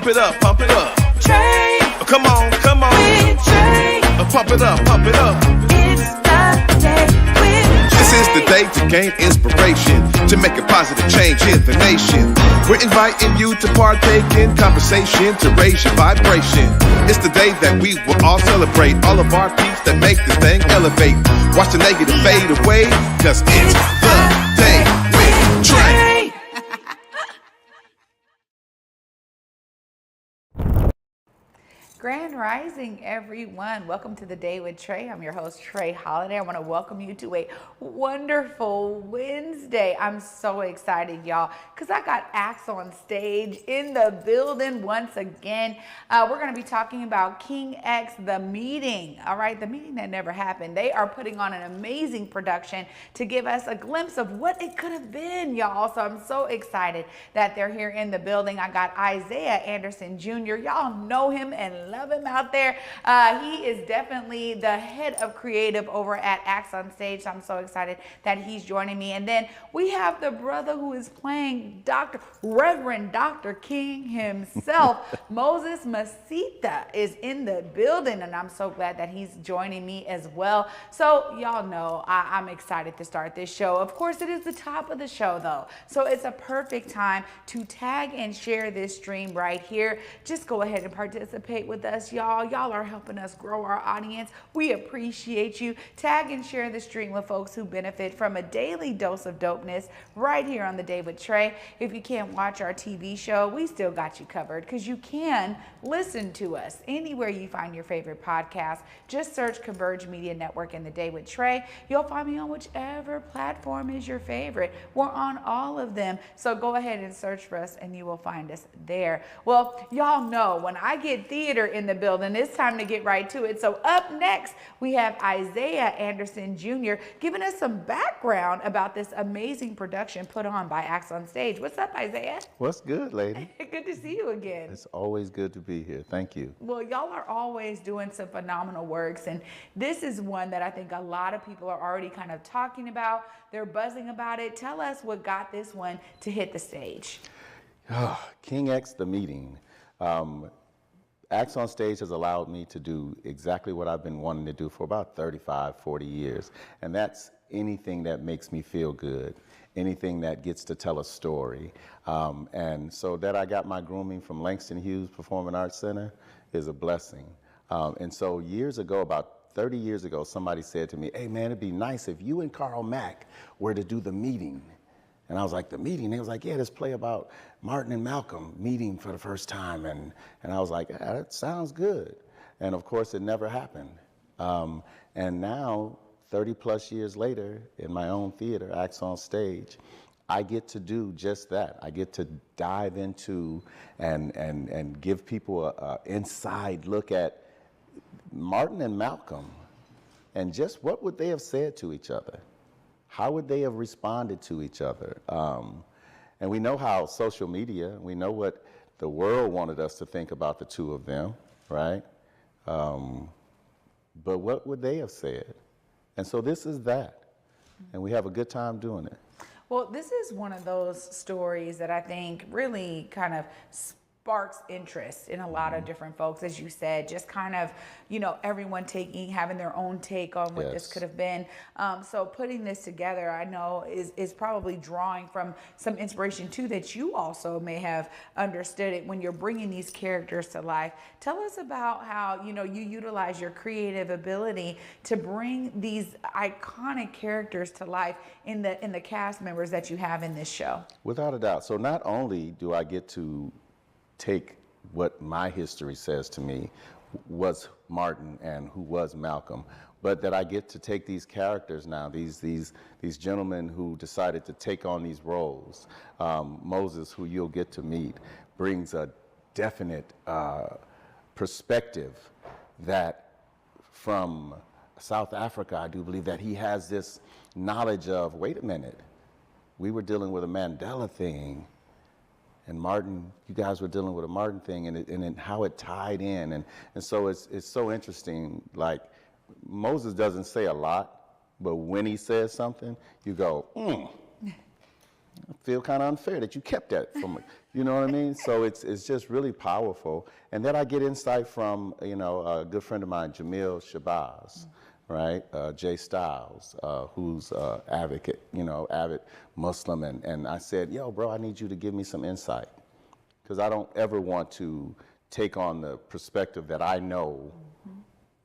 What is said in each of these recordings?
Pump it up, pump it up. Trae. Come on, come on. With Trae. Pump it up, pump it up. It's the day with This is the day to gain inspiration, to make a positive change in the nation. We're inviting you to partake in conversation to raise your vibration. It's the day that we will all celebrate all of our peace that make this thing elevate. Watch the negative fade away, cause it's the day with Trae. Grand Rising, everyone. Welcome to the Day with Trae. I'm your host, Trae Holiday. I want to welcome you to a wonderful Wednesday. I'm so excited, y'all, because I got acts on stage in the building once again. We're going to be talking about King X, the meeting. All right, the meeting that never happened. They are putting on an amazing production to give us a glimpse of what it could have been, y'all. So I'm so excited that they're here in the building. I got Isiah Anderson Jr. Y'all know him and love him out there. He is definitely the head of creative over at Acts on Stage. So I'm so excited that he's joining me. And then we have the brother who is playing Reverend Dr. King himself. Moses Masitha is in the building, and I'm so glad that he's joining me as well. So y'all know I'm excited to start this show. Of course, it is the top of the show though. So it's a perfect time to tag and share this stream right here. Just go ahead and participate with us, y'all. Y'all are helping us grow our audience. We appreciate you. Tag and share the stream with folks who benefit from a daily dose of dopeness right here on the Day with Trae. If you can't watch our TV show, we still got you covered because you can listen to us anywhere you find your favorite podcast. Just search Converge Media Network and the Day with Trae. You'll find me on whichever platform is your favorite. We're on all of them. So go ahead and search for us and you will find us there. Well, y'all know when I get theater in the building, it's time to get right to it. So up next, we have Isiah Anderson Jr. giving us some background about this amazing production put on by Acts on Stage. What's up, Isiah? What's good, lady? Good to see you again. It's always good to be here. Thank you. Well, y'all are always doing some phenomenal works, and this is one that I think a lot of people are already kind of talking about. They're buzzing about it. Tell us what got this one to hit the stage. King X, the meeting. Acts on Stage has allowed me to do exactly what I've been wanting to do for about 35, 40 years. And that's anything that makes me feel good, anything that gets to tell a story. And so that I got my grooming from Langston Hughes Performing Arts Center is a blessing. And so years ago, about 30 years ago, somebody said to me, hey man, it'd be nice if you and Carl Mack were to do the meeting. And I was like, the meeting? They was like, yeah, this play about Martin and Malcolm meeting for the first time. And I was like, that sounds good. And of course, it never happened. And now, 30 plus years later, in my own theater, Acts on Stage, I get to do just that. I get to dive into and give people an inside look at Martin and Malcolm and just what would they have said to each other? How would they have responded to each other? And we know how social media, we know what the world wanted us to think about the two of them, right? But what would they have said? And so this is that. And we have a good time doing it. Well, this is one of those stories that I think really kind of sparks interest in a lot of different folks, as you said, just kind of, you know, everyone having their own take on what this could have been. So putting this together, I know is probably drawing from some inspiration too, that you also may have understood it when you're bringing these characters to life. Tell us about how, you know, you utilize your creative ability to bring these iconic characters to life in the cast members that you have in this show. Without a doubt. So not only do I get to take what my history says to me was Martin and who was Malcolm, but that I get to take these characters now, these gentlemen who decided to take on these roles. Moses, who you'll get to meet, brings a definite perspective that from South Africa, I do believe that he has this knowledge of, wait a minute, we were dealing with a Mandela thing. And Martin, you guys were dealing with a Martin thing, and how it tied in, and so it's so interesting. Like Moses doesn't say a lot, but when he says something, you go, I feel kind of unfair that you kept that from me. You know what I mean? So it's just really powerful. And then I get insight from, a good friend of mine, Jamil Shabazz, right? Jay Styles, who's avid Muslim. And I said, yo, bro, I need you to give me some insight. Because I don't ever want to take on the perspective that I know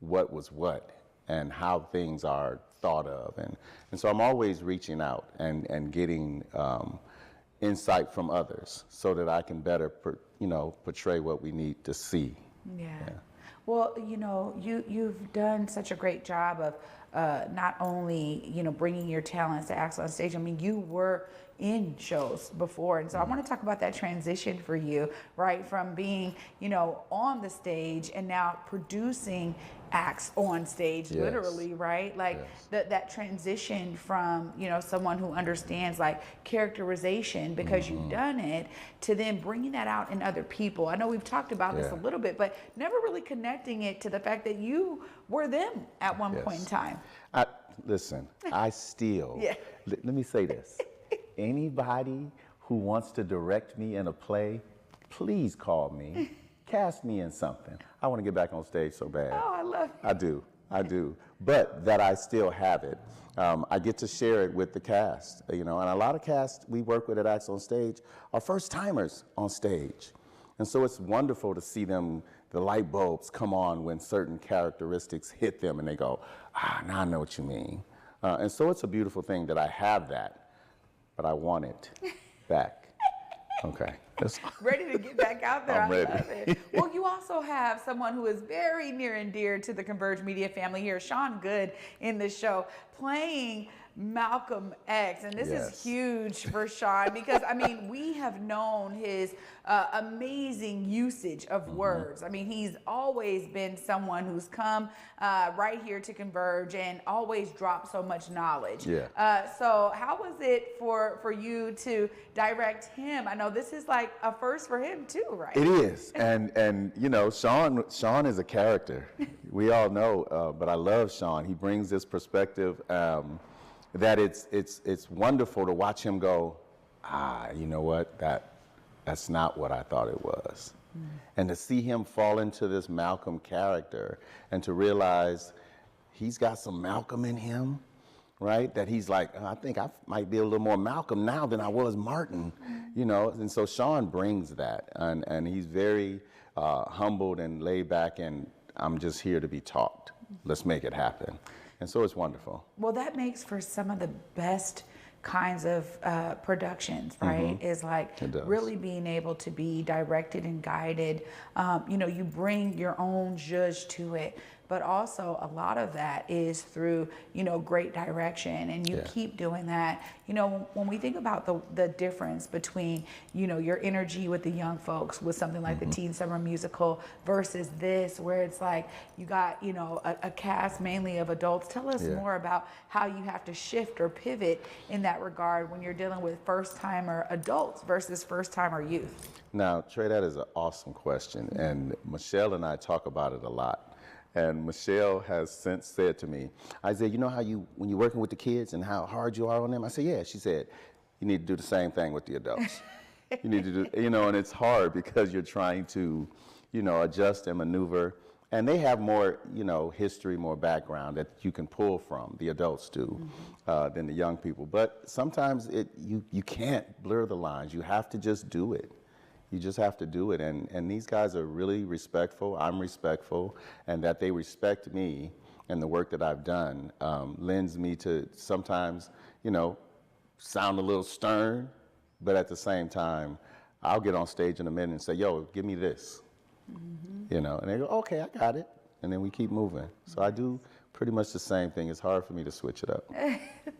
what was what and how things are thought of. And so I'm always reaching out and getting insight from others so that I can better, portray what we need to see. Yeah. Well, you've done such a great job of not only, bringing your talents to acts on stage. I mean, you were in shows before. And so I want to talk about that transition for you, right? From being, on the stage and now producing acts on stage, literally, right? Like that transition from, someone who understands like characterization because you've done it to then bringing that out in other people. I know we've talked about this a little bit, but never really connecting it to the fact that you were them at one point in time. Listen, I still, let me say this. Anybody who wants to direct me in a play, please call me. Cast me in something. I want to get back on stage so bad. Oh, I love it. I do. But that I still have it. I get to share it with the cast, and a lot of casts we work with at Acts on Stage are first timers on stage. And so it's wonderful to see them, the light bulbs come on when certain characteristics hit them and they go, now I know what you mean. And so it's a beautiful thing that I have that, but I want it back. Okay. Ready to get back out there. I'm ready. I love it. Well, you also have someone who is very near and dear to the Converge Media family here, Sean Good, in the show, playing Malcolm X. And this is huge for Sean because, I mean, we have known his amazing usage of words. I mean, he's always been someone who's come right here to Converge and always dropped so much knowledge. So how was it for you to direct him? I know this is like a first for him too, right? It is. And Sean is a character. We all know, but I love Sean. He brings this perspective that it's wonderful to watch him go, you know what, that's not what I thought it was. And to see him fall into this Malcolm character and to realize he's got some Malcolm in him, right? That he's like, I think I might be a little more Malcolm now than I was Martin, And so Sean brings that, and he's very humbled and laid back, and I'm just here to be taught. Let's make it happen. And so it's wonderful. Well, that makes for some of the best kinds of productions, right? Is like really being able to be directed and guided. You bring your own zhuzh to it, but also a lot of that is through, great direction, and you keep doing that. When we think about the difference between, your energy with the young folks with something like the Teen Summer Musical versus this, where it's like you got, a cast mainly of adults. Tell us more about how you have to shift or pivot in that regard when you're dealing with first-timer adults versus first-timer youth. Now, Trae, that is an awesome question, and Michelle and I talk about it a lot. And Michelle has since said to me, Isiah, you know how when you're working with the kids and how hard you are on them? I said, yeah. She said, you need to do the same thing with the adults. You need to do, and it's hard because you're trying to, adjust and maneuver. And they have more, history, more background that you can pull from, the adults do, than the young people. But sometimes you can't blur the lines. You have to just do it. You just have to do it, and these guys are really respectful. I'm respectful, and that they respect me and the work that I've done lends me to sometimes, sound a little stern, but at the same time, I'll get on stage in a minute and say, yo, give me this, and they go, okay, I got it, and then we keep moving. So I do pretty much the same thing. It's hard for me to switch it up.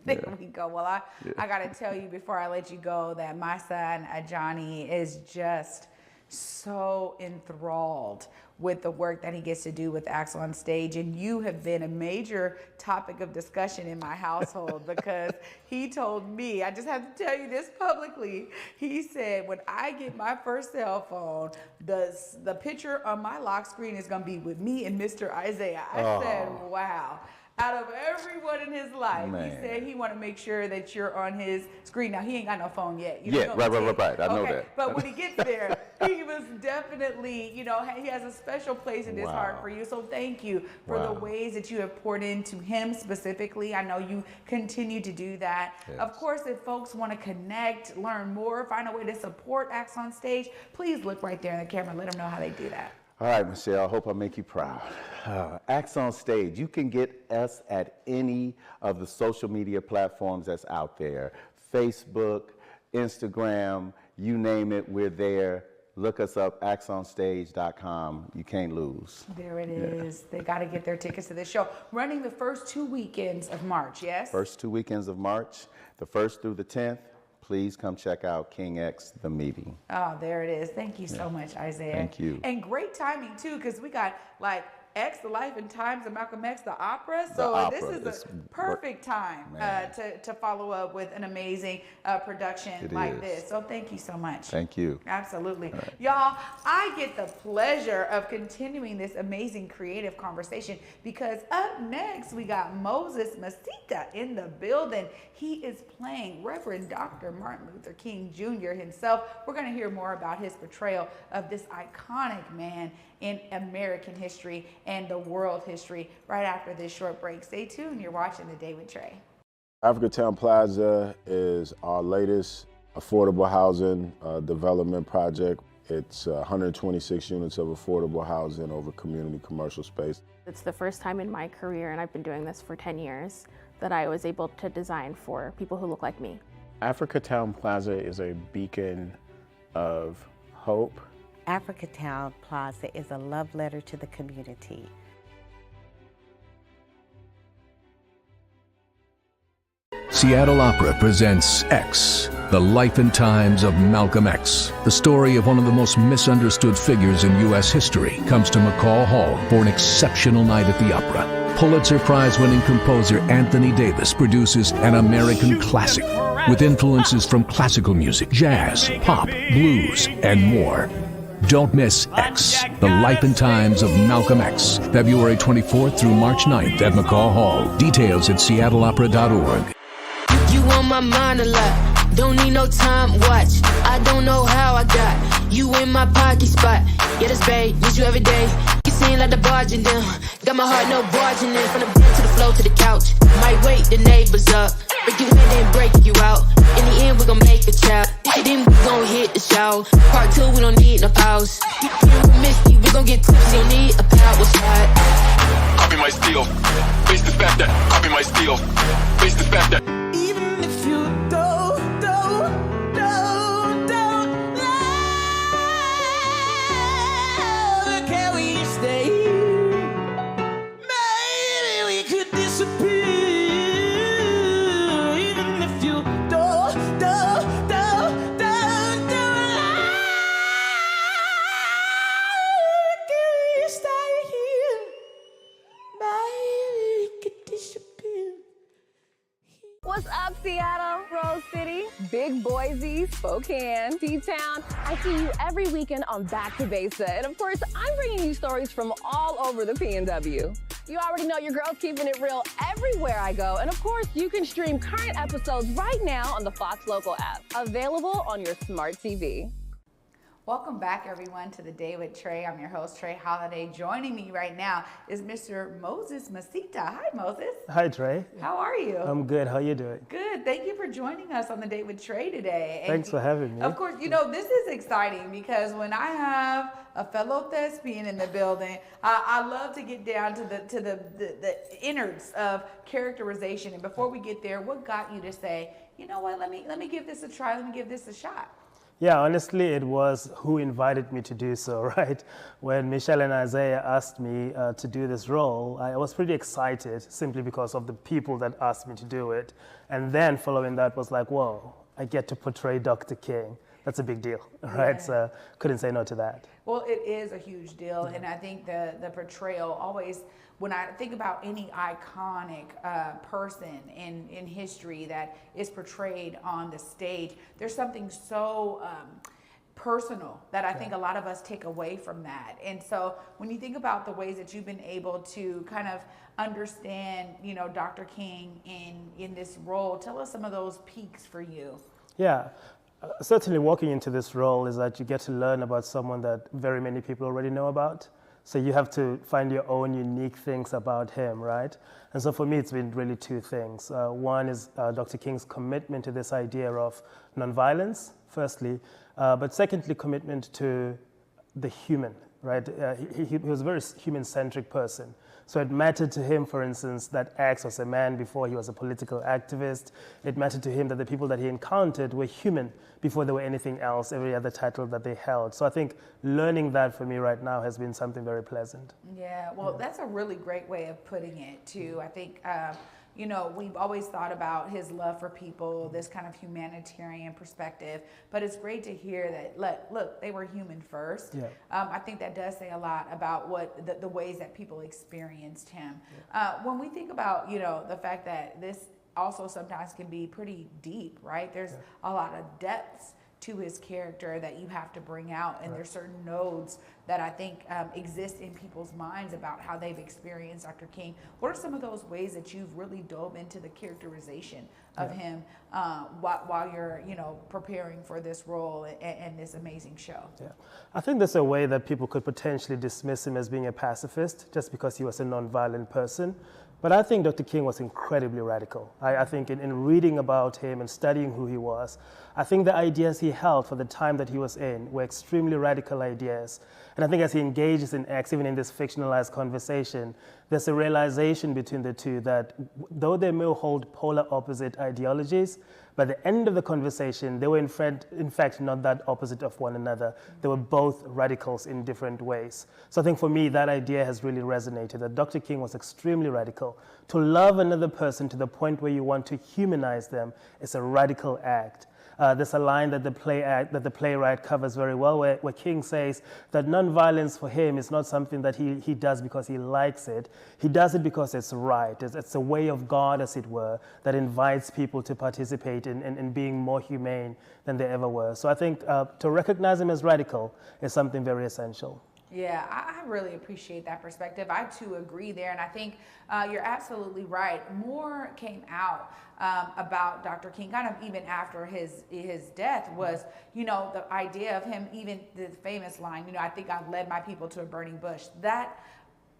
There we go. Well, I got to tell you before I let you go that my son, Johnny, is just so enthralled with the work that he gets to do with Acts on Stage. And you have been a major topic of discussion in my household because he told me, I just have to tell you this publicly, he said, when I get my first cell phone, the picture on my lock screen is going to be with me and Mr. Isiah. I said, wow. out of everyone in his life. Man. He said he want to make sure that you're on his screen. Now, he ain't got no phone yet. You Yeah, know, right. I know okay, that. But when he gets there, he was definitely, you know, he has a special place in his heart for you. So thank you for the ways that you have poured into him specifically. I know you continue to do that. Yes. Of course, if folks want to connect, learn more, find a way to support Acts on Stage, please look right there in the camera and let them know how they do that. All right, Michelle, I hope I make you proud. Acts on Stage, you can get us at any of the social media platforms that's out there. Facebook, Instagram, you name it, we're there. Look us up, actsonstage.com. You can't lose. There it is. They got to get their tickets to this show. Running the first 2 weekends of March, yes? First 2 weekends of March, the 1st through the 10th. Please come check out King X, The Meeting. Oh, there it is. Thank you so much, Isiah. Thank you. And great timing, too, because we got like X, The Life and Times of Malcolm X, the opera. The So opera this is a perfect time to follow up with an amazing production like this. So thank you so much. Thank you. Absolutely. Right. Y'all, I get the pleasure of continuing this amazing creative conversation because up next we got Moses Masitha in the building. He is playing Reverend Dr. Martin Luther King Jr. himself. We're going to hear more about his portrayal of this iconic man in American history and the world history right after this short break. Stay tuned. You're watching The Day with Trae. Africatown Plaza is our latest affordable housing development project. It's 126 units of affordable housing over community commercial space. It's the first time in my career, and I've been doing this for 10 years, that I was able to design for people who look like me. Africatown Plaza is a beacon of hope. Africatown Plaza is a love letter to the community. Seattle Opera presents X, the life and times of Malcolm X. The story of one of the most misunderstood figures in U.S. history comes to McCall Hall for an exceptional night at the opera. Pulitzer Prize-winning composer Anthony Davis produces an American classic with influences from classical music, jazz, pop, blues, and more. Don't miss X, the life and times of Malcolm X, February 24th through March 9th at McCall Hall. Details at seattleopera.org. You on my mind a lot, don't need no time watch. I don't know how I got you in my pocket spot. Yeah, that's babe, miss you every day. You seem like the barging down, got my heart no barging in. From the bed to the floor to the couch, might wake the neighbors up. Break you in then break you out. In the end we gon' make a child. Then we gon' hit the show. Part 2 we don't need no pause. We miss you, we gon' get tipsy, don't need a power shot. Copy my steel, face the fact that. Copy my steel, face the fact that. Even if you don't love, can we stay? Maybe we could disappear. Even if you don't love, can we stay here? Maybe we could disappear. What's up, Seattle, Rose City, Big Boise, Spokane, T-Town? I see you every weekend on Back to Besa. And of course, I'm bringing you stories from all over the PNW. You already know your girl's keeping it real everywhere I go. And of course, you can stream current episodes right now on the Fox Local app, available on your smart TV. Welcome back, everyone, to The Day with Trae. I'm your host, Trae Holiday. Joining me right now is Mr. Moses Masitha. Hi, Moses. Hi, Trae. How are you? I'm good. How you doing? Good. Thank you for joining us on The Day with Trae today. And thanks for having me. Of course, you know, this is exciting because when I have a fellow thespian in the building, I love to get down to the innards of characterization. And before we get there, what got you to say, you know what, let me give this a try, let me give this a shot? Yeah, honestly, it was who invited me to do so, right? When Michelle and Isiah asked me to do this role, I was pretty excited simply because of the people that asked me to do it. And then following that was like, whoa, I get to portray Dr. King. That's a big deal, right? Yeah. So couldn't say no to that. Well, it is a huge deal. And I think the portrayal always, when I think about any iconic person in history that is portrayed on the stage, there's something so personal that I think a lot of us take away from that. And so when you think about the ways that you've been able to kind of understand, you know, Dr. King in this role, tell us some of those peaks for you. Yeah. Certainly walking into this role is that you get to learn about someone that very many people already know about. So you have to find your own unique things about him, right? And so for me, it's been really two things. One is Dr. King's commitment to this idea of nonviolence, firstly, but secondly, commitment to the human, right? He was a very human-centric person. So it mattered to him, for instance, that X was a man before he was a political activist. It mattered to him that the people that he encountered were human before they were anything else, every other title that they held. So I think learning that for me right now has been something very pleasant. Yeah, well, that's a really great way of putting it, too. I think, you know, we've always thought about his love for people, this kind of humanitarian perspective, but it's great to hear that, look, they were human first. Yeah. I think that does say a lot about what the ways that people experienced him. When we think about, you know, the fact that this also sometimes can be pretty deep, right? There's a lot of depths to his character that you have to bring out, and there's certain nodes that I think exist in people's minds about how they've experienced Dr. King. What are some of those ways that you've really dove into the characterization of him while you're, you know, preparing for this role and this amazing show? Yeah, I think there's a way that people could potentially dismiss him as being a pacifist just because he was a nonviolent person. But I think Dr. King was incredibly radical. I think in reading about him and studying who he was, I think the ideas he held for the time that he was in were extremely radical ideas. And I think as he engages in X, even in this fictionalized conversation, there's a realization between the two that though they may hold polar opposite ideologies, by the end of the conversation, they were in fact not that opposite of one another. They were both radicals in different ways. So I think for me, that idea has really resonated, that Dr. King was extremely radical. To love another person to the point where you want to humanize them is a radical act. There's a line that the playwright covers very well where King says that nonviolence for him is not something that he does because he likes it. He does it because it's right. It's a way of God, as it were, that invites people to participate in being more humane than they ever were. So I think to recognize him as radical is something very essential. Yeah, I really appreciate that perspective. I too agree there, and I think you're absolutely right. More came out about Dr. King, kind of even after his death, was, you know, the idea of him, even the famous line, you know, I think I've led my people to a burning bush. That,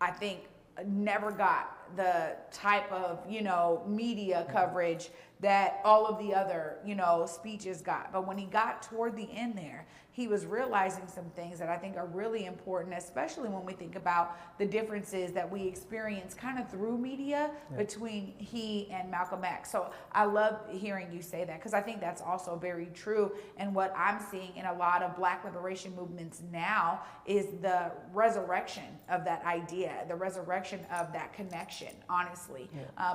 I think, never got the type of, you know, media coverage that all of the other, you know, speeches got. But when he got toward the end there, he was realizing some things that I think are really important, especially when we think about the differences that we experience kind of through media between he and Malcolm X. So I love hearing you say that, because I think that's also very true. And what I'm seeing in a lot of Black liberation movements now is the resurrection of that idea, the resurrection of that connection, honestly,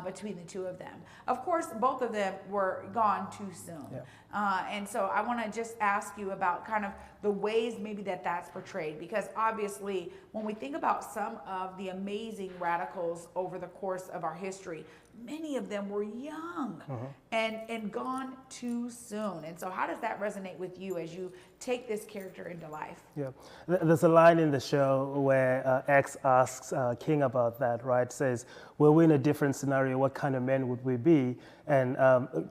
between the two of them. Of course, both of them were gone too soon. And so I want to just ask you about kind of the ways maybe that's portrayed, because obviously when we think about some of the amazing radicals over the course of our history, many of them were young and gone too soon. And so how does that resonate with you as you take this character into life? Yeah, there's a line in the show where X asks King about that, right? Says, were we in a different scenario, what kind of men would we be? And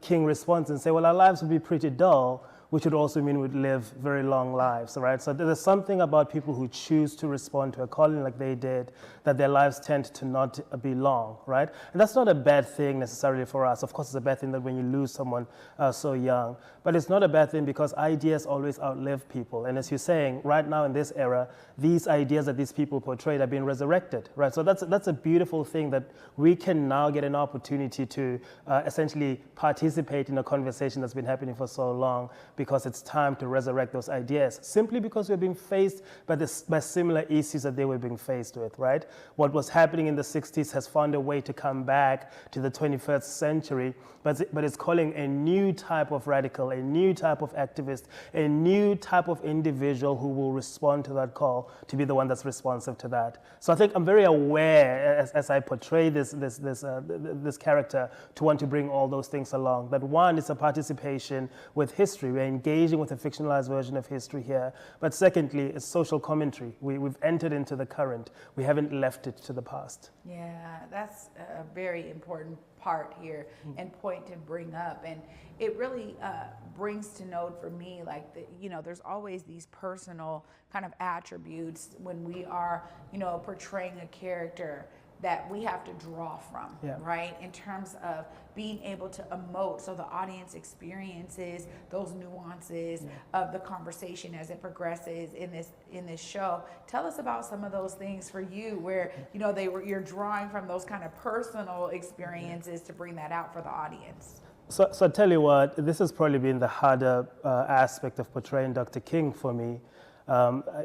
King responds and says, well, our lives would be pretty dull, which would also mean we'd live very long lives, right? So there's something about people who choose to respond to a calling like they did, that their lives tend to not be long, right? And that's not a bad thing necessarily for us. Of course, it's a bad thing that when you lose someone so young, but it's not a bad thing because ideas always outlive people. And as you're saying, right now in this era, these ideas that these people portrayed are being resurrected, right? So that's a beautiful thing, that we can now get an opportunity to essentially participate in a conversation that's been happening for so long, because it's time to resurrect those ideas, simply because we're being faced by similar issues that they were being faced with, right? What was happening in the 60s has found a way to come back to the 21st century, but it's calling a new type of radical, a new type of activist, a new type of individual who will respond to that call to be the one that's responsive to that. So I think I'm very aware as I portray this character to want to bring all those things along. That one is a participation with history. We're we're engaging with a fictionalized version of history here. But secondly, it's social commentary. We've entered into the current. We haven't left it to the past. Yeah, that's a very important part here and point to bring up. And it really brings to note for me, like, there's always these personal kind of attributes when we are, portraying a character that we have to draw from, right? In terms of being able to emote so the audience experiences those nuances of the conversation as it progresses in this show. Tell us about some of those things for you where, you're drawing from those kind of personal experiences to bring that out for the audience. So I tell you what, this has probably been the harder aspect of portraying Dr. King for me.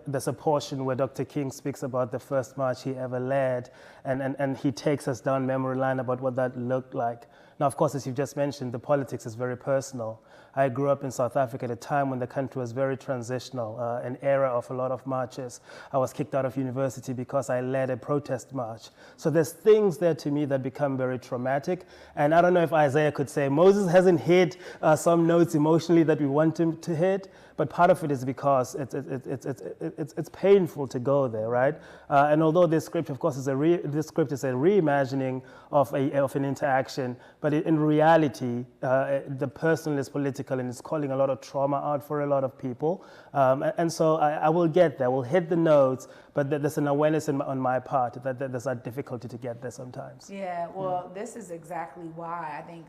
There's a portion where Dr. King speaks about the first march he ever led, and he takes us down memory lane about what that looked like. Now, of course, as you've just mentioned, the politics is very personal. I grew up in South Africa at a time when the country was very transitional, an era of a lot of marches. I was kicked out of university because I led a protest march. So there's things there to me that become very traumatic. And I don't know if Isiah could say, Moses hasn't hit some notes emotionally that we want him to hit, but part of it is because it's painful to go there, right? And although this script, of course, is a reimagining of an interaction, but in reality, the personal is political and it's calling a lot of trauma out for a lot of people. And so I will get there, we'll hit the notes, but there's an awareness on my part that there's a difficulty to get there sometimes. Yeah, well, this is exactly why I think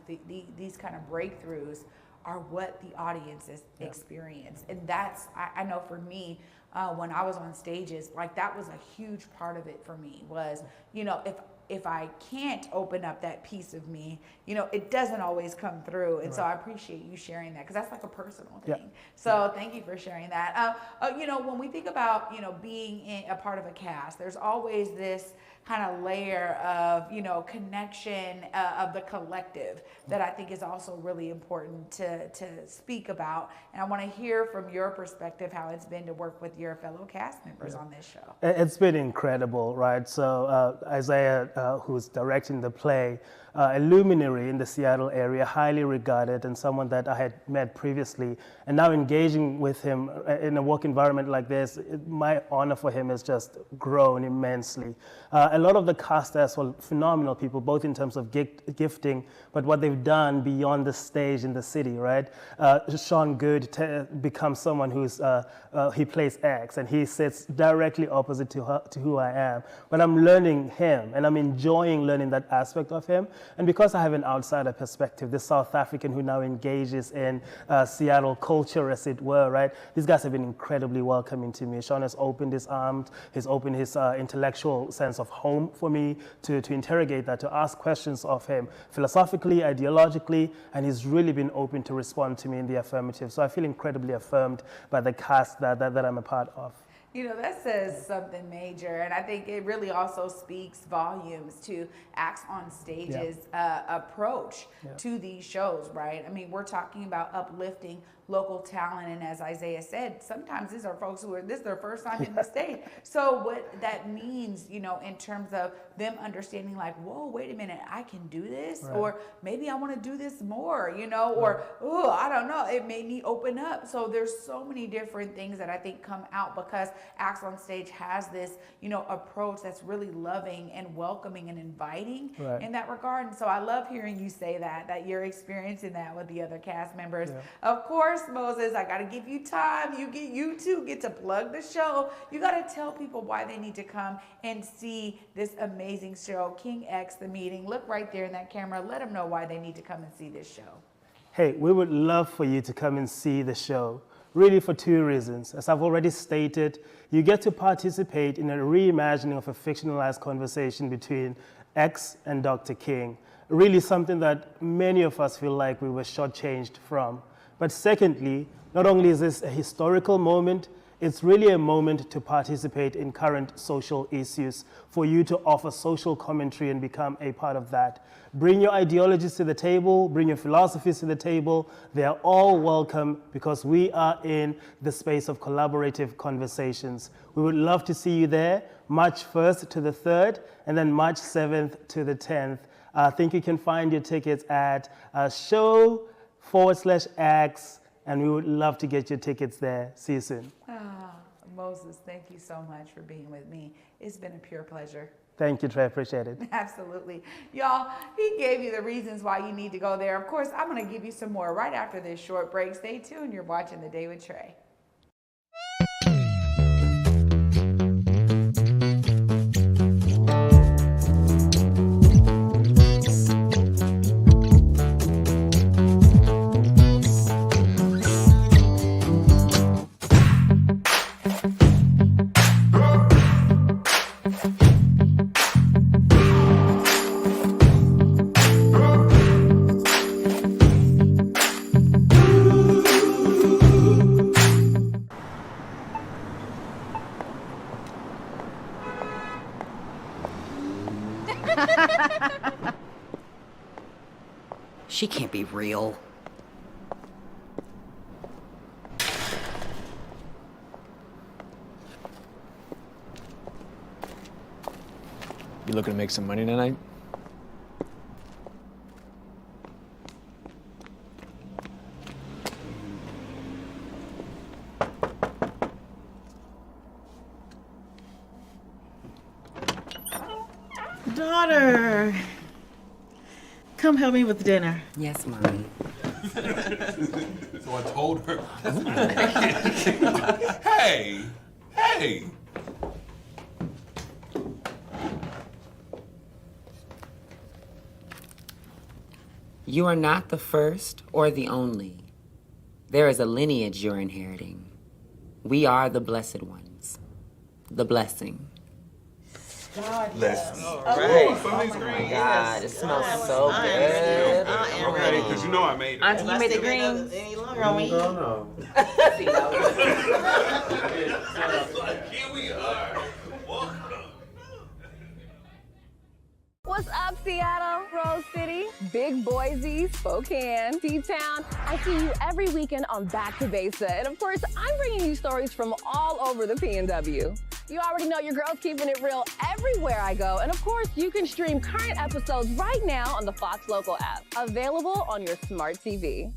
these kind of breakthroughs are what the audiences experience. And that's, I know for me, when I was on stages, like that was a huge part of it for me was, if I can't open up that piece of me, it doesn't always come through. And so I appreciate you sharing that because that's like a personal thing. So thank you for sharing that. When we think about, being a part of a cast, there's always this kind of layer of, connection of the collective that I think is also really important to speak about. And I want to hear from your perspective how it's been to work with your fellow cast members on this show. It's been incredible, right? So Isiah, who's directing the play, a luminary in the Seattle area, highly regarded, and someone that I had met previously, and now engaging with him in a work environment like this, my honor for him has just grown immensely. A lot of the cast as well, phenomenal people, both in terms of gifting, but what they've done beyond the stage in the city, right? Sean Good becomes someone who's, he plays X, and he sits directly opposite to who I am. But I'm learning him, and I'm enjoying learning that aspect of him. And because I have an outsider perspective, this South African who now engages in Seattle culture, as it were, right? These guys have been incredibly welcoming to me. Sean has opened his arms, he's opened his intellectual sense of home for me to interrogate that, to ask questions of him philosophically, ideologically, and he's really been open to respond to me in the affirmative. So I feel incredibly affirmed by the cast that I'm a part of. That says something major, and I think it really also speaks volumes to Acts on Stage's approach to these shows, right? I mean, we're talking about uplifting local talent, and as Isiah said, sometimes these are folks who this is their first time in the stage. So what that means, in terms of them understanding like, whoa, wait a minute, I can do this, or maybe I want to do this more, or, oh, I don't know, it made me open up. So there's so many different things that I think come out because Acts on Stage has this, approach that's really loving and welcoming and inviting in that regard. And so I love hearing you say that you're experiencing that with the other cast members. Of course, Moses, I got to give you time. You two get to plug the show. You got to tell people why they need to come and see this amazing show, King X, The Meeting. Look right there in that camera. Let them know why they need to come and see this show. Hey, we would love for you to come and see the show. Really for two reasons. As I've already stated, you get to participate in a reimagining of a fictionalized conversation between X and Dr. King. Really something that many of us feel like we were shortchanged from. But secondly, not only is this a historical moment, it's really a moment to participate in current social issues, for you to offer social commentary and become a part of that. Bring your ideologies to the table, bring your philosophies to the table. They are all welcome because we are in the space of collaborative conversations. We would love to see you there, March 1st to the 3rd, and then March 7th to the 10th. I think you can find your tickets at show/X and we would love to get your tickets there. See you soon. Moses, thank you so much for being with me. It's been a pure pleasure. Thank you, Trae. Appreciate it. Absolutely. Y'all, he gave you the reasons why you need to go there. Of course, I'm going to give you some more right after this short break. Stay tuned. You're watching The Day with Trae. She can't be real. You looking to make some money tonight? Daughter, come help me with dinner. Yes, Mommy. So I told her. Hey! Hey! You are not the first or the only. There is a lineage you're inheriting. We are the blessed ones. The blessing. Listen. All right. Ooh, something's green. God, it smells so good. I am ready, because you know I made it. Auntie, you made the greens. Any longer on me? No. Here we are. What's up, Seattle, Rose City, Big Boise, Spokane, T-Town? I see you every weekend on Back to Besa. And of course, I'm bringing you stories from all over the PNW. You already know your girl's keeping it real everywhere I go. And of course, you can stream current episodes right now on the Fox Local app, available on your smart TV.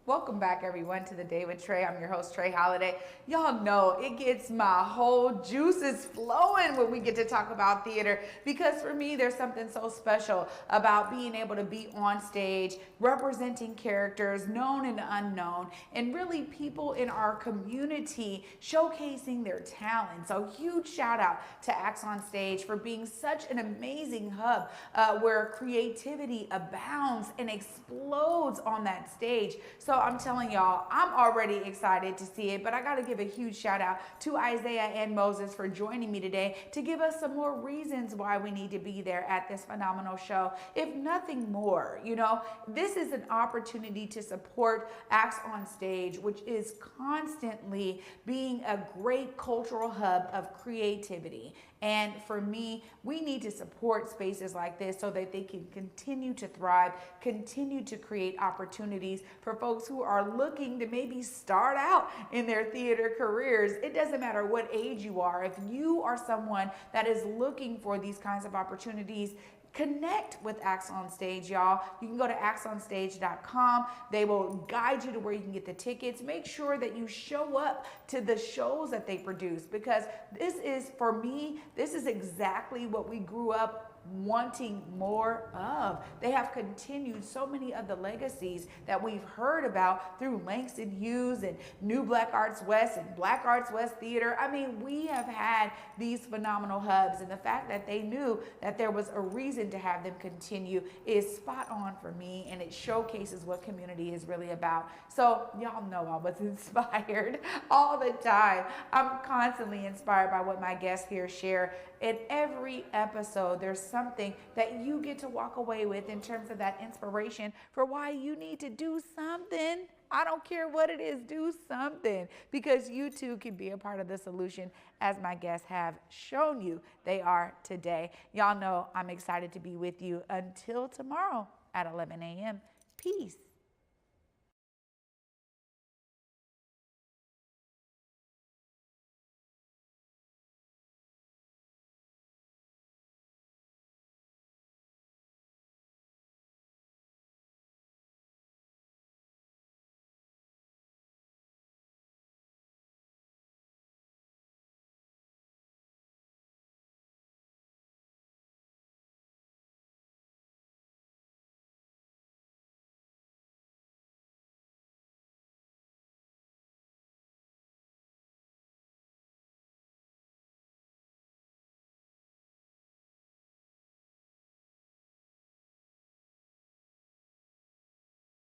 Welcome back, everyone, to The Day with Trae. I'm your host, Trae Holiday. Y'all know it gets my whole juices flowing when we get to talk about theater, because for me, there's something so special about being able to be on stage, representing characters, known and unknown, and really people in our community showcasing their talent. So huge shout out to Acts on Stage for being such an amazing hub where creativity abounds and explodes on that stage. So I'm telling y'all, I'm already excited to see it, but I got to give a huge shout out to Isiah and Moses for joining me today to give us some more reasons why we need to be there at this phenomenal show. If nothing more, you know, this is an opportunity to support Acts on Stage, which is constantly being a great cultural hub of creativity. And for me, we need to support spaces like this so that they can continue to thrive, continue to create opportunities for folks who are looking to maybe start out in their theater careers. It doesn't matter what age you are. If you are someone that is looking for these kinds of opportunities, connect with Acts on Stage, y'all. You can go to actsonstage.com. They will guide you to where you can get the tickets. Make sure that you show up to the shows that they produce, because this is, for me, this is exactly what we grew up wanting more of. They have continued so many of the legacies that we've heard about through Langston Hughes and New Black Arts West and Black Arts West Theater. I mean, we have had these phenomenal hubs, and the fact that they knew that there was a reason to have them continue is spot on for me, and it showcases what community is really about. So y'all know I was inspired all the time. I'm constantly inspired by what my guests here share. In every episode, there's something that you get to walk away with in terms of that inspiration for why you need to do something. I don't care what it is, do something, because you too can be a part of the solution, as my guests have shown you they are today. Y'all know I'm excited to be with you until tomorrow at 11 a.m. Peace.